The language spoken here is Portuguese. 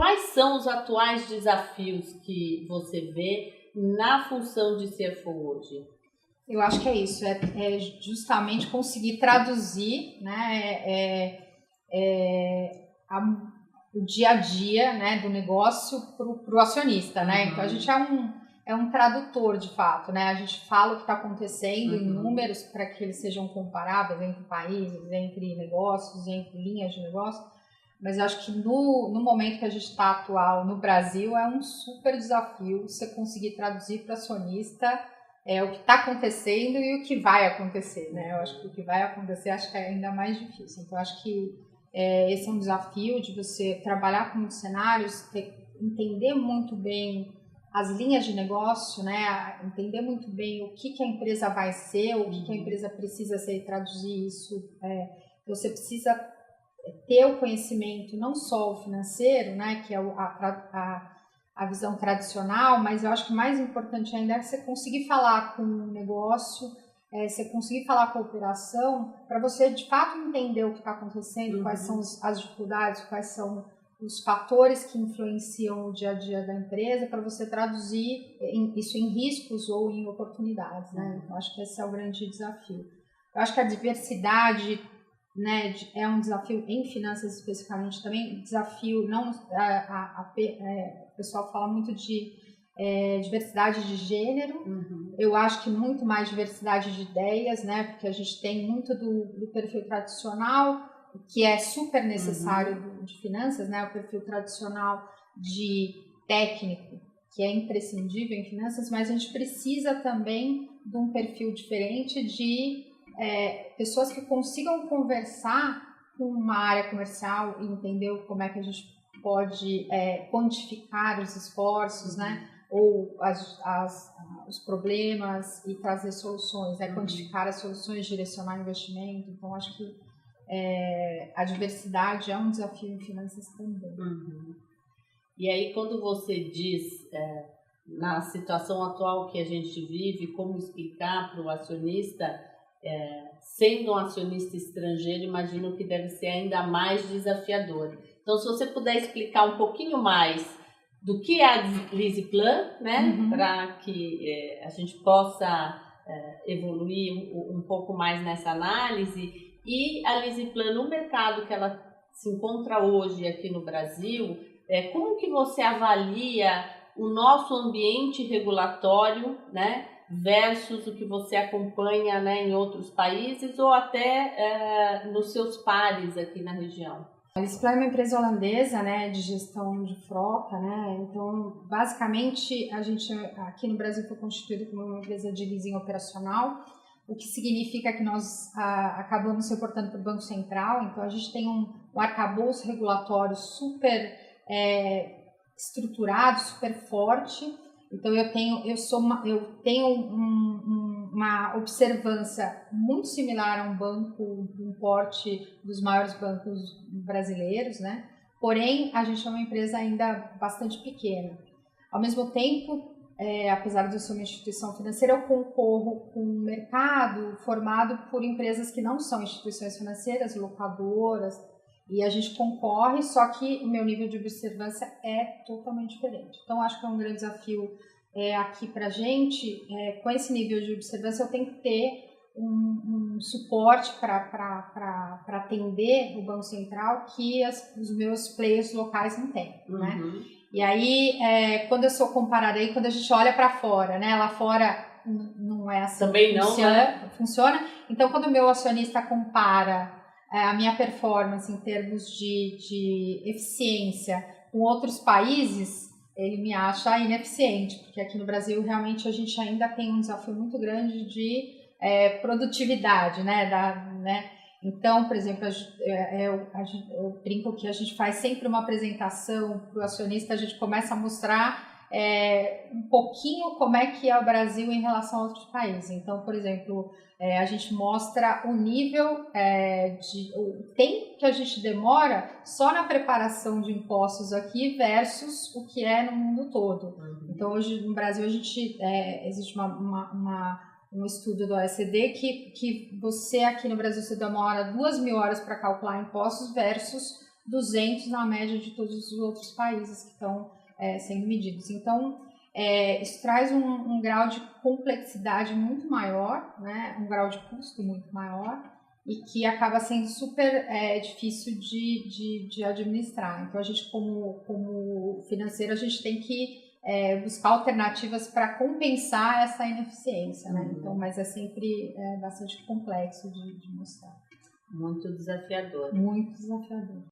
quais são os atuais desafios que você vê na função de CFO hoje? Eu acho que é isso, é justamente conseguir traduzir, né, o dia a dia, né, do negócio para o acionista, né? Então a gente é um tradutor de fato, né? A gente fala o que está acontecendo em números para que eles sejam comparáveis entre países, entre negócios, entre linhas de negócio. Mas eu acho que no momento que a gente está atual no Brasil é um super desafio você conseguir traduzir para o acionista o que está acontecendo e o que vai acontecer, né? Eu acho que o que vai acontecer acho que é ainda mais difícil. Então, eu acho que esse é um desafio de você trabalhar com muitos cenários, entender muito bem as linhas de negócio, né? Entender muito bem o que a empresa vai ser, o que a empresa precisa ser e traduzir isso. Você precisa ter o conhecimento, não só o financeiro, né? Que é a visão tradicional, mas eu acho que o mais importante ainda é você conseguir falar com o negócio, você conseguir falar com a operação, para você de fato entender o que está acontecendo, quais são as dificuldades, quais são os fatores que influenciam o dia a dia da empresa, para você traduzir isso em riscos ou em oportunidades, né? Então, acho que esse é o grande desafio. Eu acho que a diversidade, né, é um desafio em finanças especificamente também, desafio não o pessoal fala muito de diversidade de gênero, eu acho que muito mais diversidade de ideias, né, porque a gente tem muito do perfil tradicional, que é super necessário de finanças, né, o perfil tradicional de técnico, que é imprescindível em finanças, mas a gente precisa também de um perfil diferente de pessoas que consigam conversar com uma área comercial e entender como é que a gente pode quantificar os esforços, né? Ou os problemas e trazer soluções, quantificar as soluções, direcionar investimento. Então, acho que a diversidade é um desafio em finanças também. E aí, quando você diz, na situação atual que a gente vive, como explicar para o acionista, sendo um acionista estrangeiro, imagino que deve ser ainda mais desafiador. Então, se você puder explicar um pouquinho mais do que é a Lisiplan, né, para que a gente possa evoluir um pouco mais nessa análise, e a Lisiplan no mercado que ela se encontra hoje aqui no Brasil, como que você avalia o nosso ambiente regulatório, né, versus o que você acompanha, né, em outros países ou até nos seus pares aqui na região? A Lisiplan é uma empresa holandesa, né, de gestão de frota, né, então basicamente a gente aqui no Brasil foi constituído como uma empresa de leasing operacional, o que significa que nós acabamos se reportando para o Banco Central, então a gente tem um arcabouço regulatório super estruturado, super forte. Então eu tenho uma observância muito similar a um banco de um porte dos maiores bancos brasileiros, né? Porém, a gente é uma empresa ainda bastante pequena. Ao mesmo tempo, apesar de eu ser uma instituição financeira, eu concorro com um mercado formado por empresas que não são instituições financeiras, locadoras, e a gente concorre, só que o meu nível de observância é totalmente diferente. Então, acho que é um grande desafio aqui para a gente. Com esse nível de observância, eu tenho que ter um suporte para atender o Banco Central que os meus players locais não têm, né? E aí, quando eu compararei, quando a gente olha para fora, né? Lá fora não é assim. Também não, né? Funciona. Então, quando o meu acionista compara a minha performance em termos de eficiência com outros países, ele me acha ineficiente, porque aqui no Brasil realmente a gente ainda tem um desafio muito grande de produtividade, né? Então, por exemplo, eu brinco que a gente faz sempre uma apresentação para o acionista, a gente começa a mostrar um pouquinho como é que é o Brasil em relação a outros países. Então, por exemplo, a gente mostra o nível o tempo que a gente demora só na preparação de impostos aqui versus o que é no mundo todo. Então, hoje no Brasil existe um estudo do OECD que você aqui no Brasil você demora 2.000 horas para calcular impostos versus 200 na média de todos os outros países que estão sendo medidos. Então, isso traz um grau de complexidade muito maior, né? Um grau de custo muito maior, e que acaba sendo super difícil de administrar. Então, a gente, como financeiro, a gente tem que buscar alternativas para compensar essa ineficiência, né? Então, mas é sempre bastante complexo de mostrar. Muito desafiador. Muito desafiador.